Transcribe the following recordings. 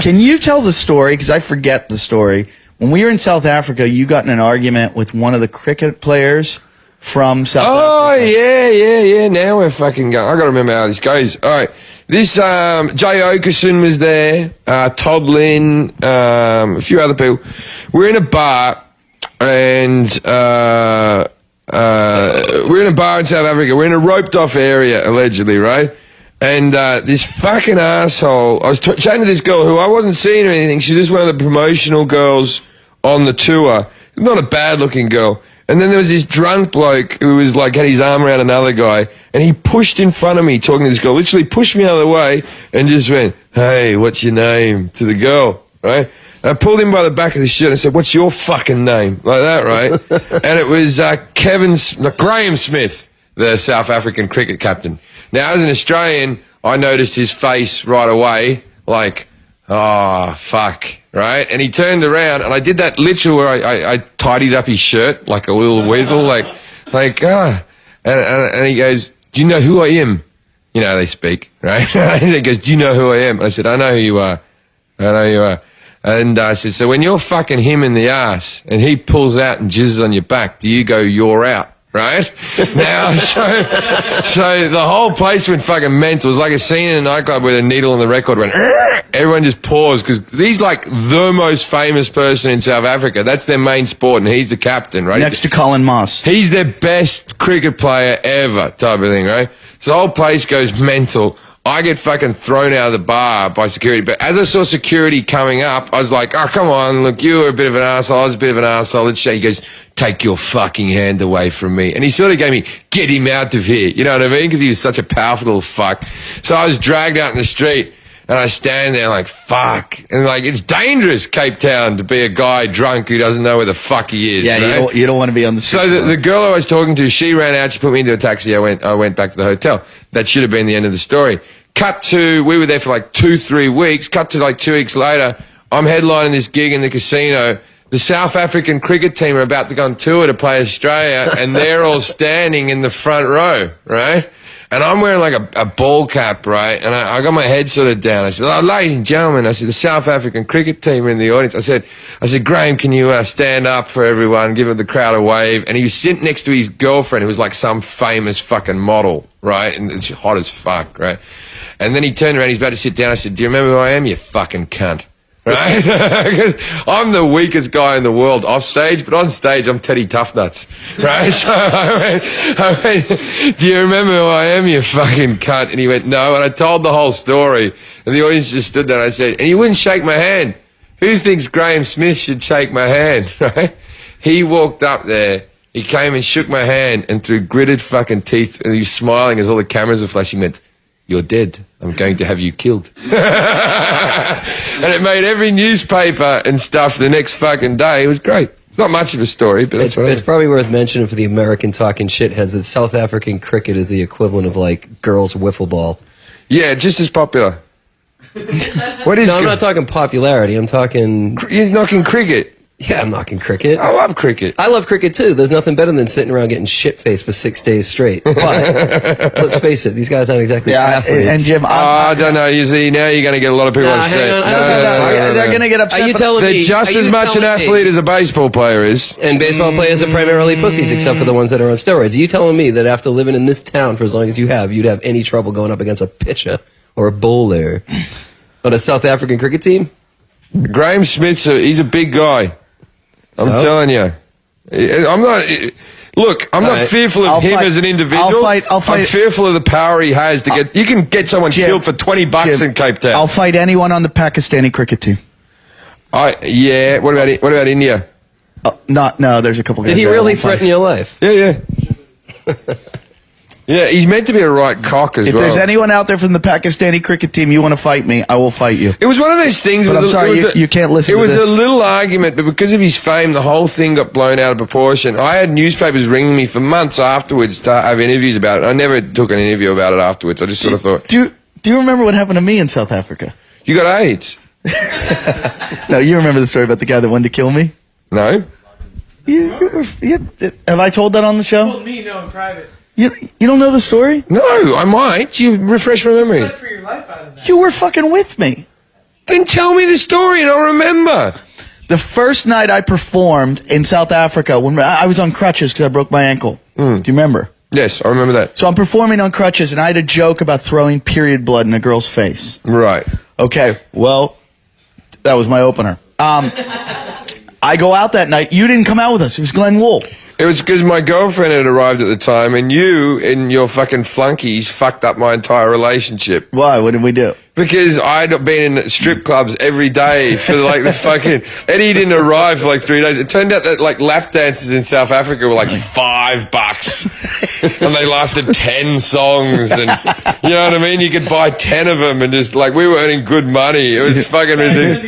Can you tell the story? Because I forget the story. When we were in South Africa, you got in an argument with one of the cricket players from South Africa. Oh, yeah. Now we're fucking going. I got to remember how this goes. All right. This, Jay Okerson was there, Todd Lynn, a few other people. We're in a bar, and we're in a bar in South Africa. We're in a roped-off area, allegedly, right? And this fucking asshole, I was chatting to this girl who I wasn't seeing or anything. She's just one of the promotional girls on the tour. Not a bad-looking girl. And then there was this drunk bloke who was like, had his arm around another guy, and he pushed in front of me talking to this girl, literally pushed me out of the way and just went, "Hey, what's your name?" to the girl, right? And I pulled him by the back of the shirt and said, "What's your fucking name?" Like that, right? And it was Graeme Smith, the South African cricket captain. Now, as an Australian, I noticed his face right away, like, oh, fuck, right? And he turned around, and I did that literally where I tidied up his shirt like a little weasel, and he goes, "Do you know who I am?" You know, they speak, right? And he goes, "Do you know who I am?" And I said, "I know who you are. I know who you are." And I said, "So when you're fucking him in the ass and he pulls out and jizzes on your back, do you go, 'You're out'?" Right? Now, so the whole place went fucking mental. It was like a scene in a nightclub where the needle on the record went, everyone just paused, because he's like the most famous person in South Africa. That's their main sport, and he's the captain, right? Next to Colin Moss. He's their best cricket player ever, type of thing, right? So the whole place goes mental. I get fucking thrown out of the bar by security. But as I saw security coming up, I was like, "Oh, come on, look, you were a bit of an arsehole, I was a bit of an arsehole. Let's show." He goes, "Take your fucking hand away from me." And he sort of gave me, "Get him out of here." You know what I mean? Because he was such a powerful little fuck. So I was dragged out in the street, and I stand there like, fuck. And like, it's dangerous, Cape Town, to be a guy drunk who doesn't know where the fuck he is. Yeah, right? you don't want to be on the street. So the girl I was talking to, she ran out, she put me into a taxi, I went back to the hotel. That should have been the end of the story. Cut to, we were there for like 2-3 weeks. Cut to like 2 weeks later, I'm headlining this gig in the casino. The South African cricket team are about to go on tour to play Australia, and they're all standing in the front row, right? And I'm wearing like a ball cap, right? And I got my head sort of down. I said, "Oh, ladies and gentlemen," I said, "the South African cricket team are in the audience." I said, "Graeme, can you stand up for everyone, give the crowd a wave?" And he was sitting next to his girlfriend, who was like some famous fucking model, right? And she's hot as fuck, right? And then he turned around, he's about to sit down. I said, "Do you remember who I am, you fucking cunt?" Right? Because I'm the weakest guy in the world off stage, but on stage I'm Teddy Toughnuts. Right? So I went, "Do you remember who I am, you fucking cunt?" And he went, "No." And I told the whole story, and the audience just stood there, and I said, "And you wouldn't shake my hand. Who thinks Graeme Smith should shake my hand?" Right? He walked up there, he came and shook my hand, and through gritted fucking teeth, and he was smiling as all the cameras were flashing, went, "You're dead. I'm going to have you killed." And it made every newspaper and stuff the next fucking day. It was great. It's not much of a story, but it's probably worth mentioning for the American talking shitheads that South African cricket is the equivalent of like girls' wiffle ball. Yeah, just as popular. What is? No, I'm not talking popularity. I'm talking. You're knocking cricket. Yeah, I'm knocking cricket. I love cricket. I love cricket too. There's nothing better than sitting around getting shit-faced for 6 days straight. But let's face it, these guys aren't exactly athletes. And Jim, I don't know. You see, now you're going to get a lot of people upset. They're going to get upset. Are you telling me? They're just as much an athlete as a baseball player is. And baseball players are primarily pussies, except for the ones that are on steroids. Are you telling me that after living in this town for as long as you have, you'd have any trouble going up against a pitcher or a bowler on a South African cricket team? Graeme Smith, he's a big guy. I'm telling you. I'm not... Look, I'm not fearful of him as an individual. I'll fight. I'm fearful of the power he has to get... You can get someone killed for $20 in Cape Town. I'll fight anyone on the Pakistani cricket team. Yeah. What about India? No, there's a couple guys. Did he really threaten your life? Yeah. Yeah, he's meant to be a right cock as well. If there's anyone out there from the Pakistani cricket team you want to fight me, I will fight you. It was one of those things... But I'm sorry, you can't listen to this. It was a little argument, but because of his fame, the whole thing got blown out of proportion. I had newspapers ringing me for months afterwards to have interviews about it. I never took an interview about it afterwards. I just sort of thought... Do you remember what happened to me in South Africa? You got AIDS. No, you remember the story about the guy that wanted to kill me? No. Have I told that on the show? You told me no in private. You don't know the story? No, I might. You refresh my memory. You for your life out of that. You were fucking with me. Then tell me the story and I'll remember. The first night I performed in South Africa, when I was on crutches because I broke my ankle. Do you remember? Yes, I remember that. So I'm performing on crutches, and I had a joke about throwing period blood in a girl's face. Right. Okay, well, that was my opener. I go out that night. You didn't come out with us. It was Glenn Wool. It was because my girlfriend had arrived at the time, and you and your fucking flunkies fucked up my entire relationship. Why? What did we do? Because I'd been in strip clubs every day for like the fucking... Eddie didn't arrive for like 3 days. It turned out that like lap dances in South Africa were like $5. And they lasted 10 songs. And you know what I mean? You could buy 10 of them and just like, we were earning good money. It was fucking ridiculous.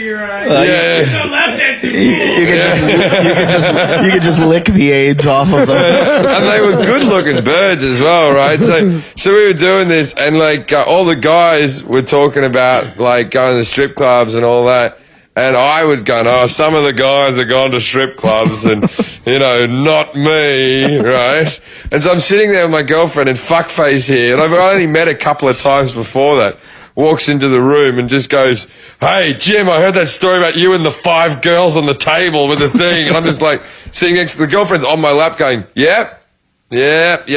You could just lick the AIDS off of them. And they were good looking birds as well, right? So we were doing this, and like all the guys were talking about like going to strip clubs and all that. And I would go, oh, some of the guys have gone to strip clubs and, you know, not me, right? And so I'm sitting there with my girlfriend and fuckface here, and I've only met a couple of times before that. Walks into the room and just goes, hey, Jim, I heard that story about you and the 5 girls on the table with the thing. And I'm just like sitting next to the girlfriend's on my lap going, yep. And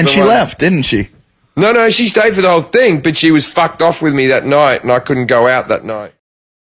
she left, didn't she? No, she stayed for the whole thing, but she was fucked off with me that night, and I couldn't go out that night.